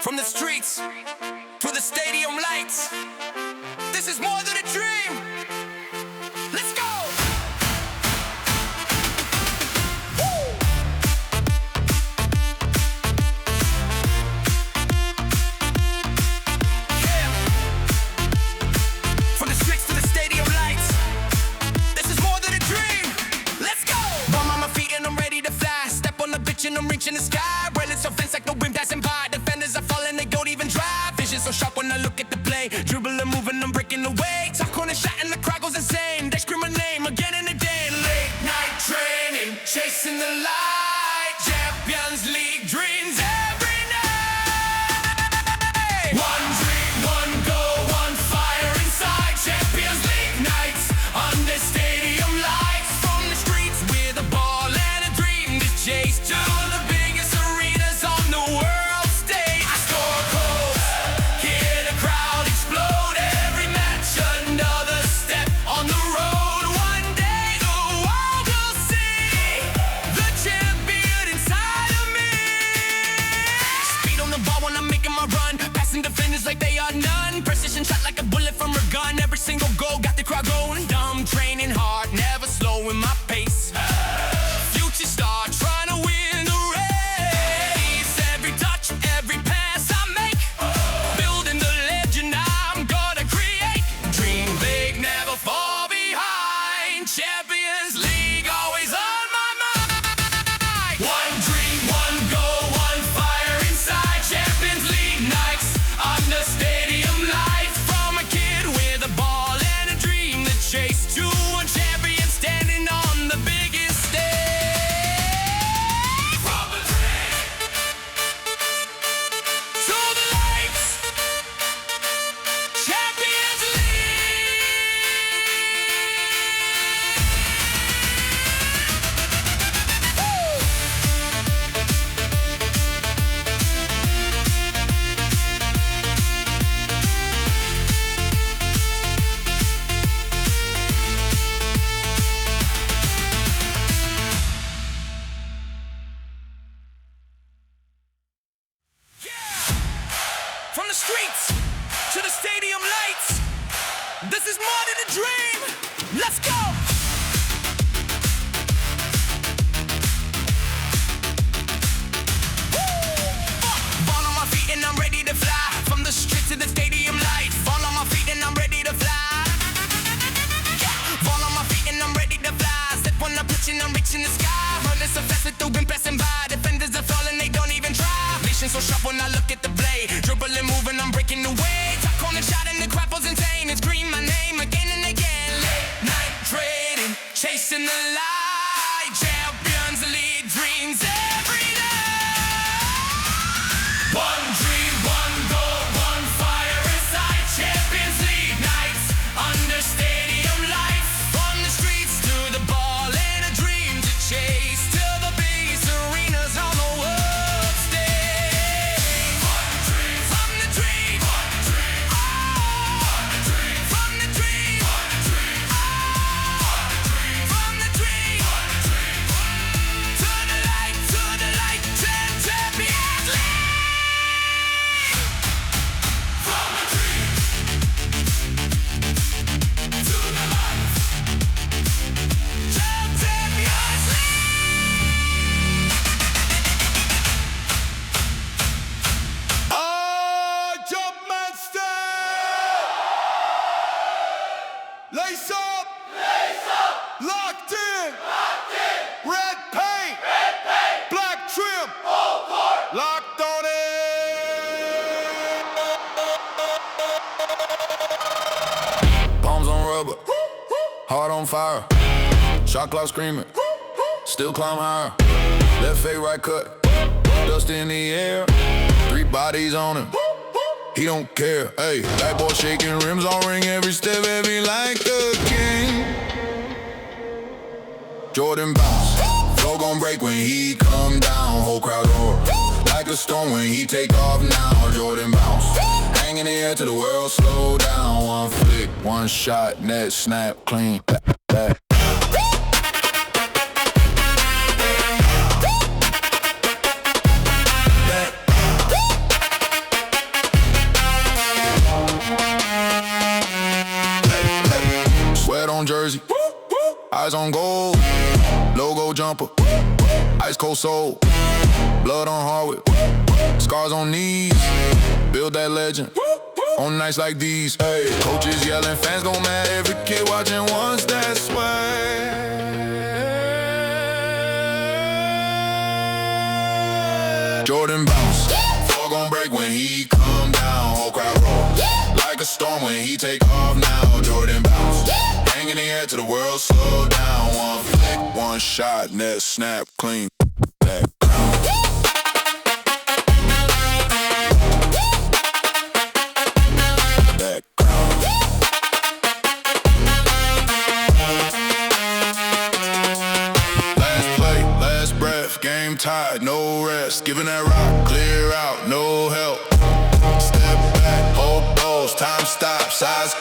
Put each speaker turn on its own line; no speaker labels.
From the streets to the stadium lights, this is more than a dream. Let's go! Woo! Yeah. From the streets to the stadium lights, this is more than a dream. Let's go! Bum on my feet and I'm ready to fly. Step on the bitch and I'm reaching the sky. Whirling so fast like the wind passing by. Defenders are falling, they don't even drive. Vision so sharp when I look at the play. Dribble and moving, I'm breaking away. Top corner shot and the crowd goes insane. They scream my name again and again. Late night training, chasing the light. Champions League dreams every night. One dream, one goal, one fire inside. Champions League nights under stadium lights. From the streets with a ball and a dream to chase to the biggest arenas on the world stage. I score goals, hear the crowd explode. Every match another step on the road. One day the world will see the champion inside of me. Speed on the ball when I'm making my run, passing defenders like they are none. Precision shot like a bullet from a gun. Every single goal got the crowd going dumb. Training hard, never slowing my pace. Future star trying to win the race. Every touch, every pass I make, building the legend I'm gonna create. Dream big, never fall behind. Champions League always on my mind. One dream, one goal, one fire inside. Champions League nights under stadium lights. From a kid with a ball and a dream to chase to one champion standing on the biggest stage. From the dream to the lights, Champions League. Woo! Yeah! From the streets to the stadium lights, this is more than a dream. Let's go! Fall on my feet and I'm ready to fly. From the street to the stadium lights. Fall on my feet and I'm ready to fly. Fall on my feet and I'm ready to fly. Step on the pitch and I'm reaching the sky. Running so fast that the wind passing by. Defenders are falling, they don't even try. Vision so sharp when I look at the blade. Dribble and moving, I'm breaking away. Top corner shot and the crowd goes insane. And scream my name again and again. Late night trading, chasing the light. Champions League dreams every night. One dream, one goal, one fire inside. Champions League nights under stadium lights. From the streets to the ball and a dream to chase to the biggest arenas on the world stage. One dream, from the dream, one dream, oh, one dream, from the dream, one dream, oh, one dream, from the dream, one dream, to the light, Champions League. From the dream to the light, Champions League.
Jump monster! Lace up! Locked in! Red paint! Black trim! Locked on it!
Palms on rubber, heart on fire. Shot clock screaming, still climb higher. Left fade, right cut, dust in the air. 3 bodies on him, he don't care. Hey, that boy shaking rims on ring every step, heavy like a king. Jordan bounce, flow gon' break when he come down. Whole crowd roar like a storm when he take off now. Jordan bounce, hang in the air till the world slow down. One flick, one shot, net snap, clean. Back. eyes on gold, logo jumper, ice cold soul, blood on hardwood, scars on knees, build that legend. On nights like these, hey, coaches yelling, fans go mad, every kid watching wants that swag. Jordan bounce, fall gon' break when he come down, whole crowd roll, like a storm when he take off now. Jordan bounce, hang in the air till the world slow down. One flick, one shot, net snap, clean, back. Tired, no rest, giving that rock, clear out, no help. Step back, hold those, time stop, size